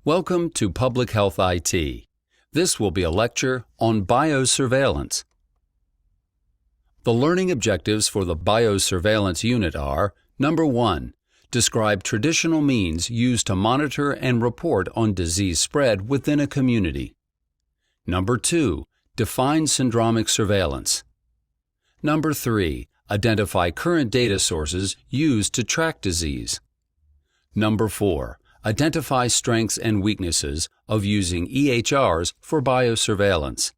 Welcome to Public Health IT. This will be a lecture on biosurveillance. The learning objectives for the biosurveillance unit are: Number 1. Describe traditional means used to monitor and report on disease spread within a community. Number 2. Define syndromic surveillance. Number 3. Identify current data sources used to track disease. Number 4. Identify strengths and weaknesses of using EHRs for biosurveillance.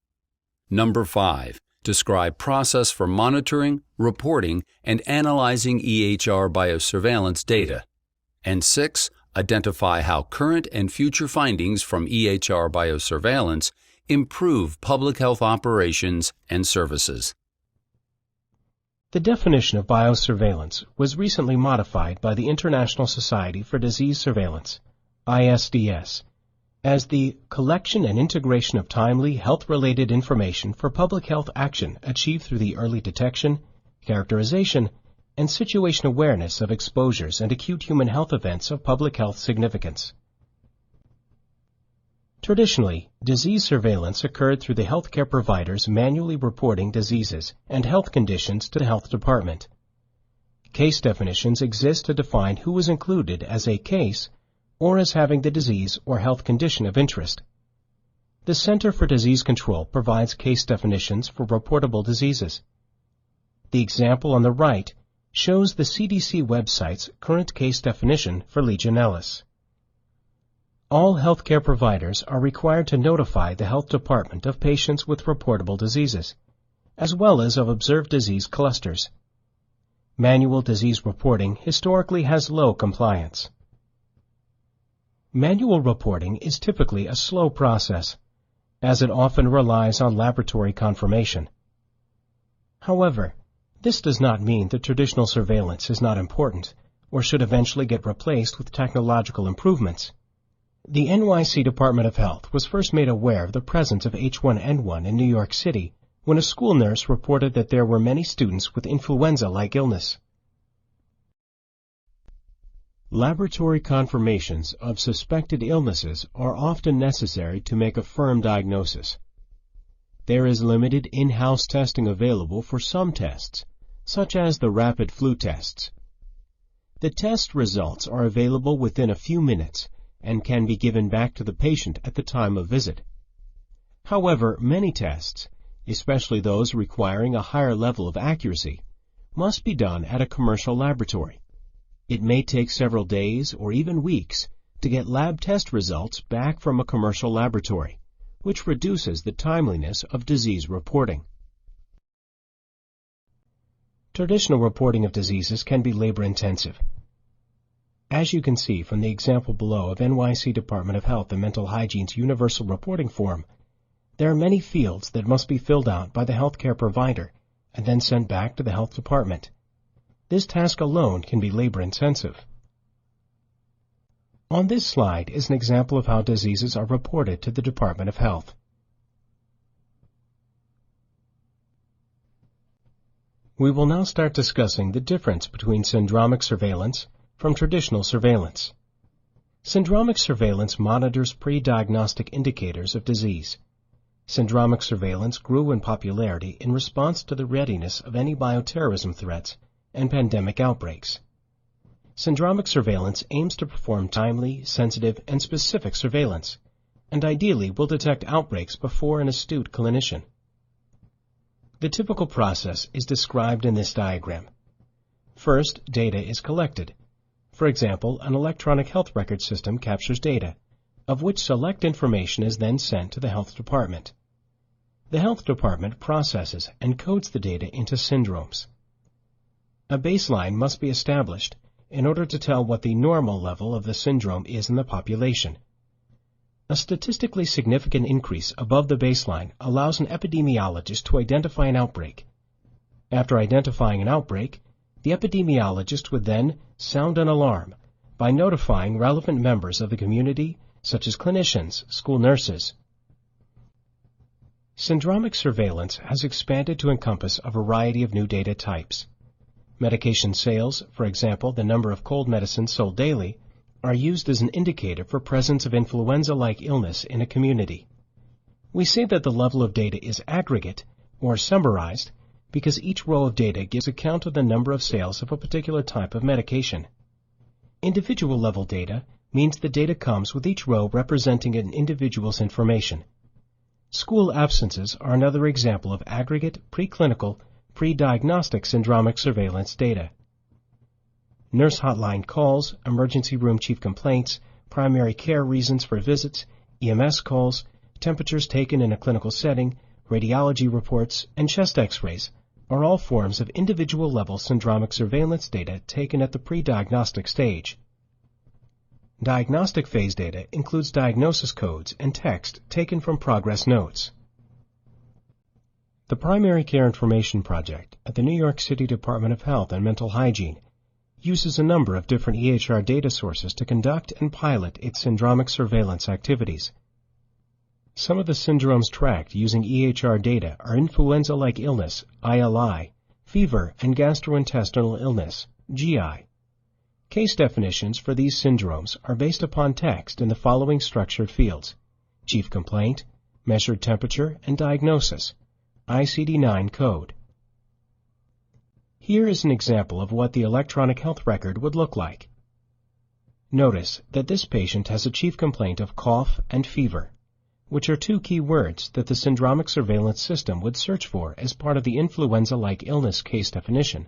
Number 5. Describe process for monitoring, reporting, and analyzing EHR biosurveillance data. And 6. Identify how current and future findings from EHR biosurveillance improve public health operations and services. The definition of biosurveillance was recently modified by the International Society for Disease Surveillance, ISDS, as the collection and integration of timely health-related information for public health action achieved through the early detection, characterization, and situation awareness of exposures and acute human health events of public health significance. Traditionally, disease surveillance occurred through the healthcare providers manually reporting diseases and health conditions to the health department. Case definitions exist to define who is included as a case or as having the disease or health condition of interest. The Center for Disease Control provides case definitions for reportable diseases. The example on the right shows the CDC website's current case definition for Legionella. All healthcare providers are required to notify the health department of patients with reportable diseases, as well as of observed disease clusters. Manual disease reporting historically has low compliance. Manual reporting is typically a slow process, as it often relies on laboratory confirmation. However, this does not mean that traditional surveillance is not important or should eventually get replaced with technological improvements. The NYC Department of Health was first made aware of the presence of H1N1 in New York City when a school nurse reported that there were many students with influenza-like illness. Laboratory confirmations of suspected illnesses are often necessary to make a firm diagnosis. There is limited in-house testing available for some tests, such as the rapid flu tests. The test results are available within a few minutes and can be given back to the patient at the time of visit. However, many tests, especially those requiring a higher level of accuracy, must be done at a commercial laboratory. It may take several days or even weeks to get lab test results back from a commercial laboratory, which reduces the timeliness of disease reporting. Traditional reporting of diseases can be labor-intensive. As you can see from the example below of NYC Department of Health and Mental Hygiene's Universal Reporting Form, there are many fields that must be filled out by the healthcare provider and then sent back to the health department. This task alone can be labor-intensive. On this slide is an example of how diseases are reported to the Department of Health. We will now start discussing the difference between syndromic surveillance from traditional surveillance. Syndromic surveillance monitors pre-diagnostic indicators of disease. Syndromic surveillance grew in popularity in response to the readiness of any bioterrorism threats and pandemic outbreaks. Syndromic surveillance aims to perform timely, sensitive, and specific surveillance, and ideally will detect outbreaks before an astute clinician. The typical process is described in this diagram. First, data is collected. For example, an electronic health record system captures data, of which select information is then sent to the health department. The health department processes and codes the data into syndromes. A baseline must be established in order to tell what the normal level of the syndrome is in the population. A statistically significant increase above the baseline allows an epidemiologist to identify an outbreak. After identifying an outbreak, the epidemiologist would then sound an alarm by notifying relevant members of the community, such as clinicians, school nurses. Syndromic surveillance has expanded to encompass a variety of new data types. Medication sales, for example, the number of cold medicines sold daily, are used as an indicator for presence of influenza-like illness in a community. We say that the level of data is aggregate, or summarized, because each row of data gives a count of the number of sales of a particular type of medication. Individual level data means the data comes with each row representing an individual's information. School absences are another example of aggregate, preclinical, pre-diagnostic syndromic surveillance data. Nurse hotline calls, emergency room chief complaints, primary care reasons for visits, EMS calls, temperatures taken in a clinical setting, radiology reports, and chest x-rays are all forms of individual-level syndromic surveillance data taken at the pre-diagnostic stage. Diagnostic phase data includes diagnosis codes and text taken from progress notes. The Primary Care Information Project at the New York City Department of Health and Mental Hygiene uses a number of different EHR data sources to conduct and pilot its syndromic surveillance activities. Some of the syndromes tracked using EHR data are influenza-like illness, ILI, fever, and gastrointestinal illness, GI. Case definitions for these syndromes are based upon text in the following structured fields: chief complaint, measured temperature, and diagnosis, ICD-9 code. Here is an example of what the electronic health record would look like. Notice that this patient has a chief complaint of cough and fever, which are two key words that the syndromic surveillance system would search for as part of the influenza-like illness case definition.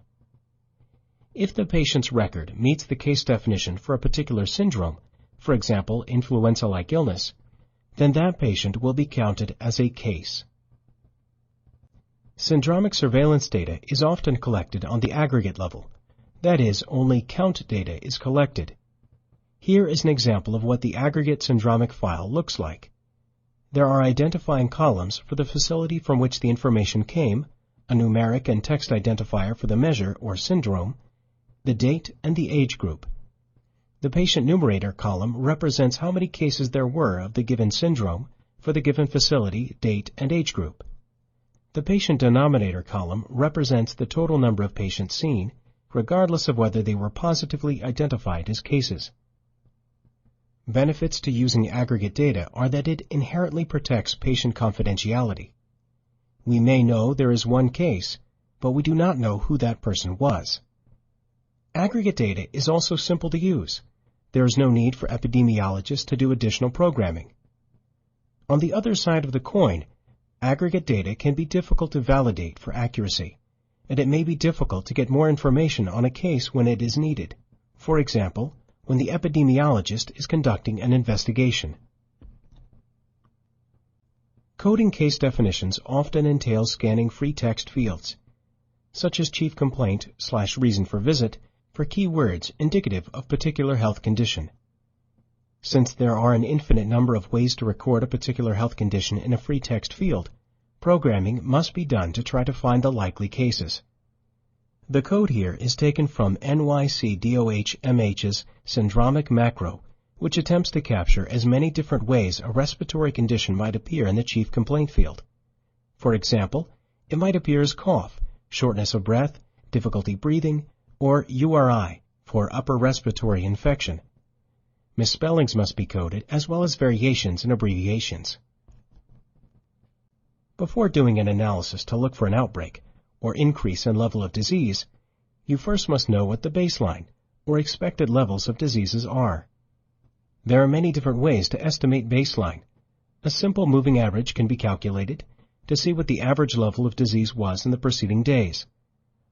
If the patient's record meets the case definition for a particular syndrome, for example, influenza-like illness, then that patient will be counted as a case. Syndromic surveillance data is often collected on the aggregate level. That is, only count data is collected. Here is an example of what the aggregate syndromic file looks like. There are identifying columns for the facility from which the information came, a numeric and text identifier for the measure or syndrome, the date, and the age group. The patient numerator column represents how many cases there were of the given syndrome for the given facility, date, and age group. The patient denominator column represents the total number of patients seen, regardless of whether they were positively identified as cases. Benefits to using aggregate data are that it inherently protects patient confidentiality. We may know there is one case, but we do not know who that person was. Aggregate data is also simple to use. There is no need for epidemiologists to do additional programming. On the other side of the coin, aggregate data can be difficult to validate for accuracy, and it may be difficult to get more information on a case when it is needed. For example, when the epidemiologist is conducting an investigation. Coding case definitions often entails scanning free text fields, such as chief complaint/reason for visit, for keywords indicative of particular health condition. Since there are an infinite number of ways to record a particular health condition in a free text field, programming must be done to try to find the likely cases. The code here is taken from NYCDOH-MH's syndromic macro, which attempts to capture as many different ways a respiratory condition might appear in the chief complaint field. For example, it might appear as cough, shortness of breath, difficulty breathing, or URI, for upper respiratory infection. Misspellings must be coded, as well as variations and abbreviations. Before doing an analysis to look for an outbreak, or increase in level of disease, you first must know what the baseline, or expected levels of diseases are. There are many different ways to estimate baseline. A simple moving average can be calculated to see what the average level of disease was in the preceding days.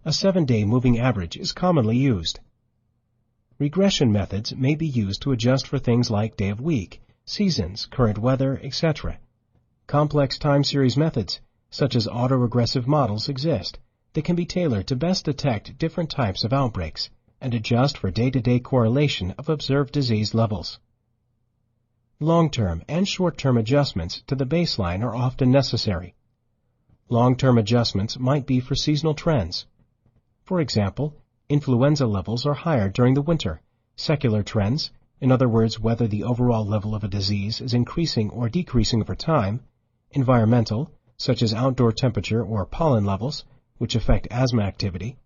A 7-day moving average is commonly used. Regression methods may be used to adjust for things like day of week, seasons, current weather, etc. Complex time series methods, such as autoregressive models, exist that can be tailored to best detect different types of outbreaks and adjust for day-to-day correlation of observed disease levels. Long-term and short-term adjustments to the baseline are often necessary. Long-term adjustments might be for seasonal trends. For example, influenza levels are higher during the winter. Secular trends, in other words, whether the overall level of a disease is increasing or decreasing over time. Environmental, such as outdoor temperature or pollen levels, which affect asthma activity.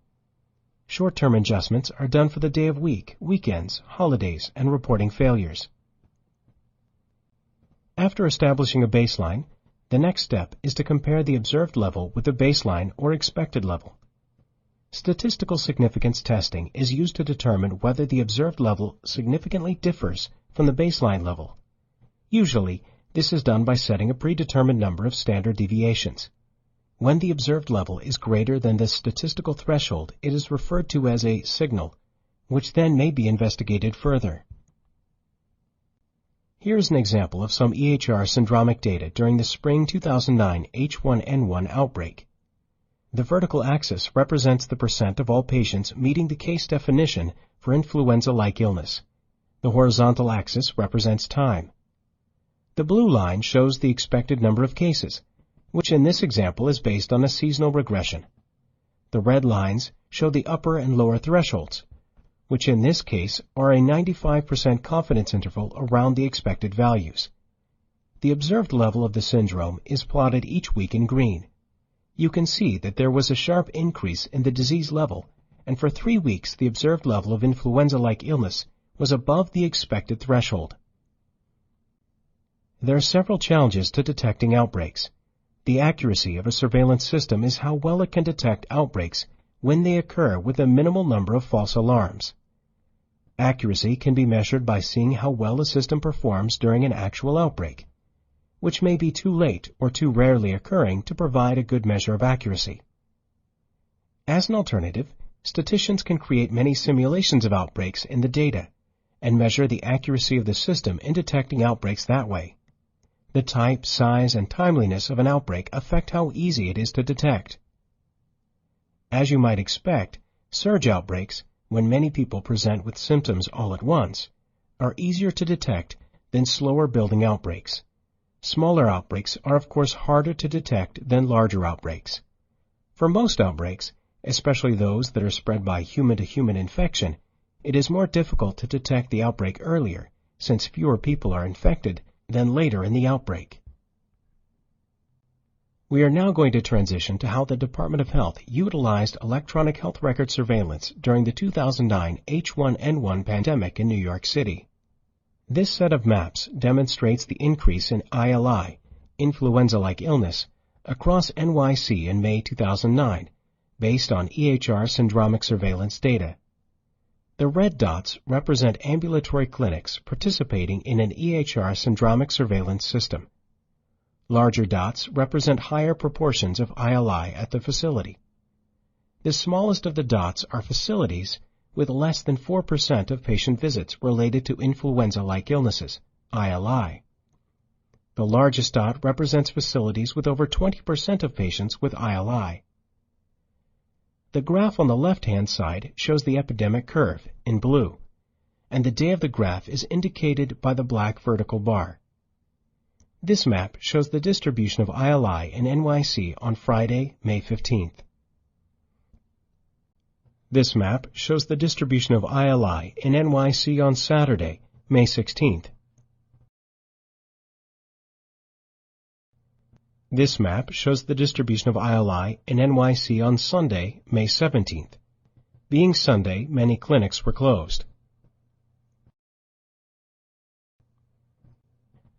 Short-term adjustments are done for the day of week, weekends, holidays, and reporting failures. After establishing a baseline, the next step is to compare the observed level with the baseline or expected level. Statistical significance testing is used to determine whether the observed level significantly differs from the baseline level. Usually, this is done by setting a predetermined number of standard deviations. When the observed level is greater than the statistical threshold, it is referred to as a signal, which then may be investigated further. Here is an example of some EHR syndromic data during the spring 2009 H1N1 outbreak. The vertical axis represents the percent of all patients meeting the case definition for influenza-like illness. The horizontal axis represents time. The blue line shows the expected number of cases, which in this example is based on a seasonal regression. The red lines show the upper and lower thresholds, which in this case are a 95% confidence interval around the expected values. The observed level of the syndrome is plotted each week in green. You can see that there was a sharp increase in the disease level, and for 3 weeks the observed level of influenza-like illness was above the expected threshold. There are several challenges to detecting outbreaks. The accuracy of a surveillance system is how well it can detect outbreaks when they occur with a minimal number of false alarms. Accuracy can be measured by seeing how well a system performs during an actual outbreak, which may be too late or too rarely occurring to provide a good measure of accuracy. As an alternative, statisticians can create many simulations of outbreaks in the data and measure the accuracy of the system in detecting outbreaks that way. The type, size, and timeliness of an outbreak affect how easy it is to detect. As you might expect, surge outbreaks, when many people present with symptoms all at once, are easier to detect than slower building outbreaks. Smaller outbreaks are of course harder to detect than larger outbreaks. For most outbreaks, especially those that are spread by human-to-human infection, it is more difficult to detect the outbreak earlier, since fewer people are infected than later in the outbreak. We are now going to transition to how the Department of Health utilized electronic health record surveillance during the 2009 H1N1 pandemic in New York City. This set of maps demonstrates the increase in ILI, influenza-like illness, across NYC in May 2009, based on EHR syndromic surveillance data. The red dots represent ambulatory clinics participating in an EHR syndromic surveillance system. Larger dots represent higher proportions of ILI at the facility. The smallest of the dots are facilities with less than 4% of patient visits related to influenza-like illnesses, ILI. The largest dot represents facilities with over 20% of patients with ILI. The graph on the left-hand side shows the epidemic curve, in blue, and the day of the graph is indicated by the black vertical bar. This map shows the distribution of ILI in NYC on Friday, May 15th. This map shows the distribution of ILI in NYC on Saturday, May 16th. This map shows the distribution of ILI in NYC on Sunday, May 17th. Being Sunday, many clinics were closed.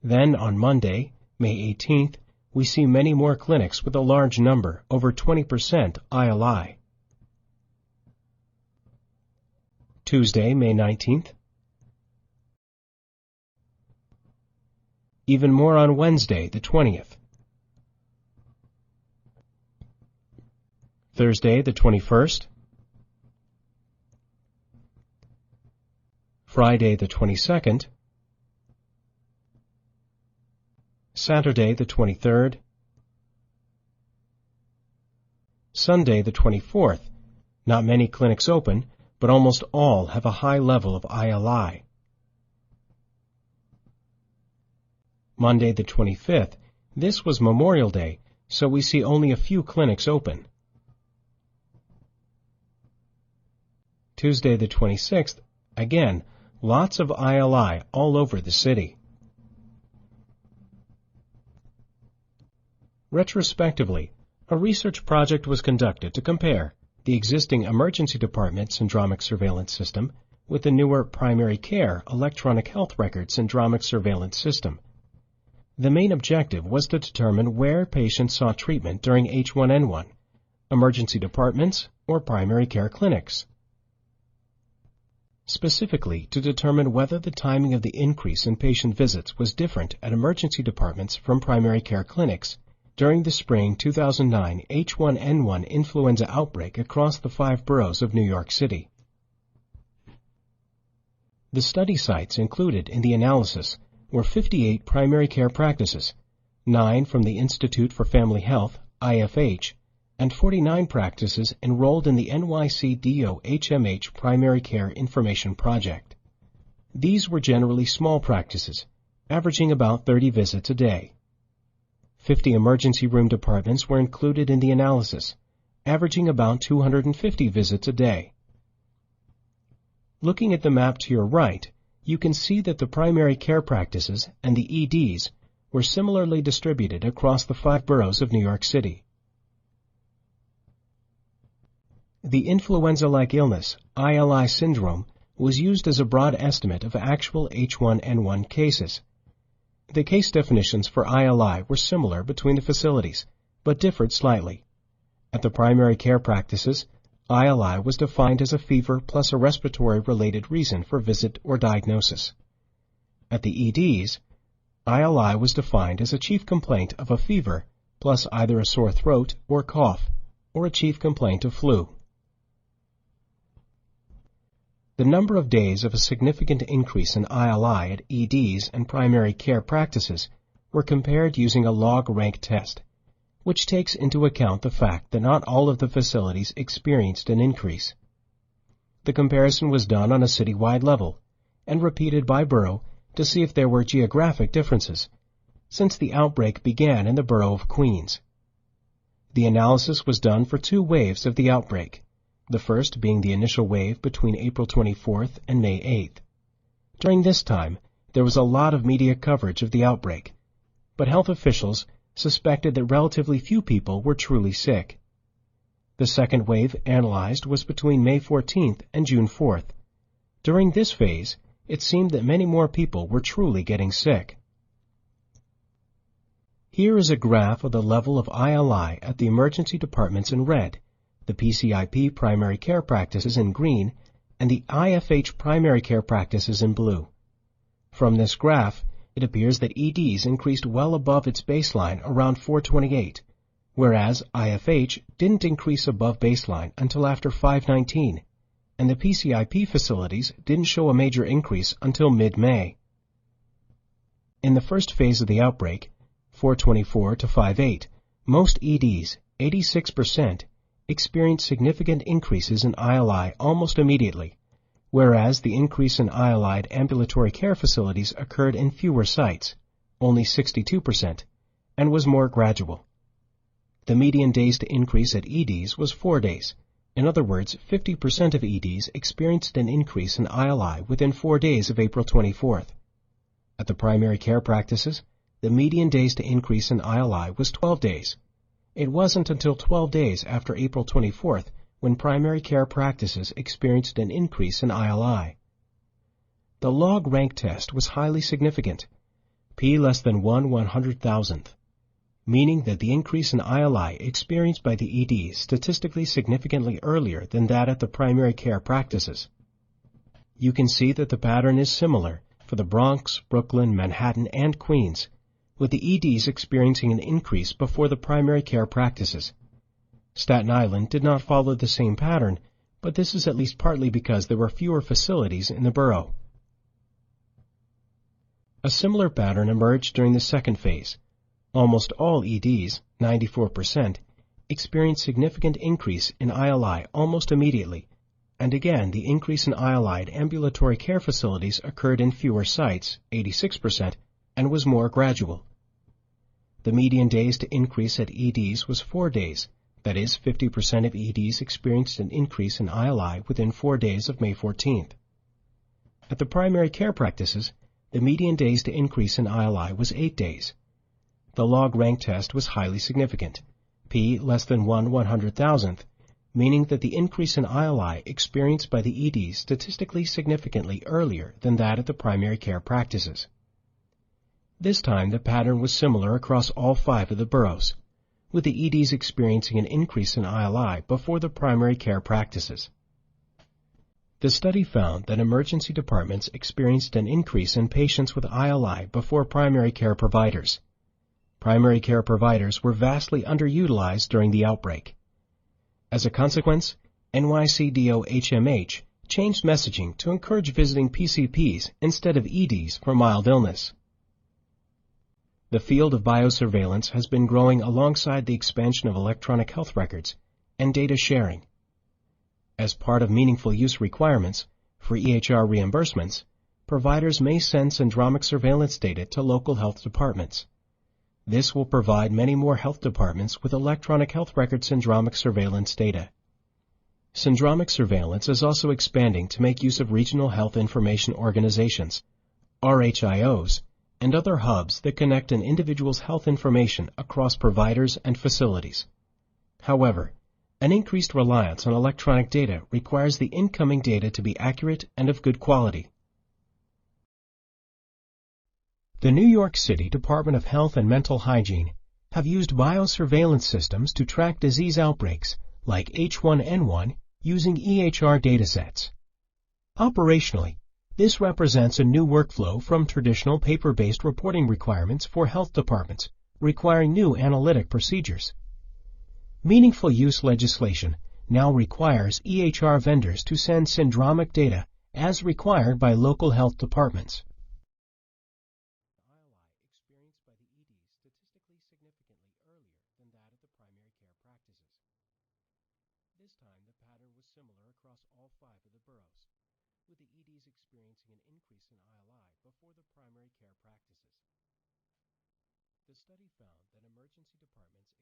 Then on Monday, May 18th, we see many more clinics with a large number, over 20% ILI. Tuesday, May 19th. Even more on Wednesday, the 20th. Thursday, the 21st. Friday, the 22nd. Saturday, the 23rd. Sunday, the 24th. Not many clinics open, but almost all have a high level of ILI. Monday, the 25th. This was Memorial Day, so we see only a few clinics open. Tuesday, the 26th, again, lots of ILI all over the city. Retrospectively, a research project was conducted to compare the existing emergency department syndromic surveillance system with the newer primary care electronic health record syndromic surveillance system. The main objective was to determine where patients sought treatment during H1N1, emergency departments or primary care clinics. Specifically, to determine whether the timing of the increase in patient visits was different at emergency departments from primary care clinics during the spring 2009 H1N1 influenza outbreak across the 5 boroughs of New York City. The study sites included in the analysis were 58 primary care practices, 9 from the Institute for Family Health, IFH, and 49 practices enrolled in the NYC-DO HMH Primary Care Information Project. These were generally small practices, averaging about 30 visits a day. 50 emergency room departments were included in the analysis, averaging about 250 visits a day. Looking at the map to your right, you can see that the primary care practices and the EDs were similarly distributed across the 5 boroughs of New York City. The influenza-like illness, ILI syndrome, was used as a broad estimate of actual H1N1 cases. The case definitions for ILI were similar between the facilities, but differed slightly. At the primary care practices, ILI was defined as a fever plus a respiratory-related reason for visit or diagnosis. At the EDs, ILI was defined as a chief complaint of a fever plus either a sore throat or cough, or a chief complaint of flu. The number of days of a significant increase in ILI at EDs and primary care practices were compared using a log rank test, which takes into account the fact that not all of the facilities experienced an increase. The comparison was done on a citywide level and repeated by borough to see if there were geographic differences, since the outbreak began in the borough of Queens. The analysis was done for 2 waves of the outbreak, the first being the initial wave between April 24th and May 8th. During this time, there was a lot of media coverage of the outbreak, but health officials suspected that relatively few people were truly sick. The second wave analyzed was between May 14th and June 4th. During this phase, it seemed that many more people were truly getting sick. Here is a graph of the level of ILI at the emergency departments in red, the PCIP primary care practices in green, and the IFH primary care practices in blue. From this graph, it appears that EDs increased well above its baseline around 428, whereas IFH didn't increase above baseline until after 519, and the PCIP facilities didn't show a major increase until mid-May. In the first phase of the outbreak, 424 to 58, most EDs, 86%, experienced significant increases in ILI almost immediately, whereas the increase in ILI at ambulatory care facilities occurred in fewer sites, only 62%, and was more gradual. The median days to increase at EDs was 4 days. In other words, 50% of EDs experienced an increase in ILI within 4 days of April 24th. At the primary care practices, the median days to increase in ILI was 12 days. It wasn't until 12 days after April 24th when primary care practices experienced an increase in ILI. The log rank test was highly significant, p less than 1/100,000th, meaning that the increase in ILI experienced by the ED statistically significantly earlier than that at the primary care practices. You can see that the pattern is similar for the Bronx, Brooklyn, Manhattan, and Queens, with the EDs experiencing an increase before the primary care practices. Staten Island did not follow the same pattern, but this is at least partly because there were fewer facilities in the borough. A similar pattern emerged during the second phase. Almost all EDs, 94%, experienced significant increase in ILI almost immediately, and again the increase in ILI at ambulatory care facilities occurred in fewer sites, 86%, and was more gradual. The median days to increase at EDs was 4 days, that is, 50% of EDs experienced an increase in ILI within 4 days of May 14th. At the primary care practices, the median days to increase in ILI was 8 days. The log rank test was highly significant, p less than 1/100,000th, meaning that the increase in ILI experienced by the EDs statistically significantly earlier than that at the primary care practices. This time the pattern was similar across all 5 of the boroughs, with the EDs experiencing an increase in ILI before the primary care practices. The study found that emergency departments experienced an increase in patients with ILI before primary care providers. Primary care providers were vastly underutilized during the outbreak. As a consequence, NYCDO-HMH changed messaging to encourage visiting PCPs instead of EDs for mild illness. The field of biosurveillance has been growing alongside the expansion of electronic health records and data sharing. As part of meaningful use requirements for EHR reimbursements, providers may send syndromic surveillance data to local health departments. This will provide many more health departments with electronic health record syndromic surveillance data. Syndromic surveillance is also expanding to make use of regional health information organizations, RHIOs, and other hubs that connect an individual's health information across providers and facilities. However, an increased reliance on electronic data requires the incoming data to be accurate and of good quality. The New York City Department of Health and Mental Hygiene have used biosurveillance systems to track disease outbreaks like H1N1 using EHR datasets. Operationally, this represents a new workflow from traditional paper-based reporting requirements for health departments, requiring new analytic procedures. Meaningful use legislation now requires EHR vendors to send syndromic data as required by local health departments. Experienced by the EDs statistically significantly earlier than that at the primary care practices. This time the pattern was similar across all 5 of the boroughs, with the EDs experiencing an increase in ILI before the primary care practices. The study found that emergency departments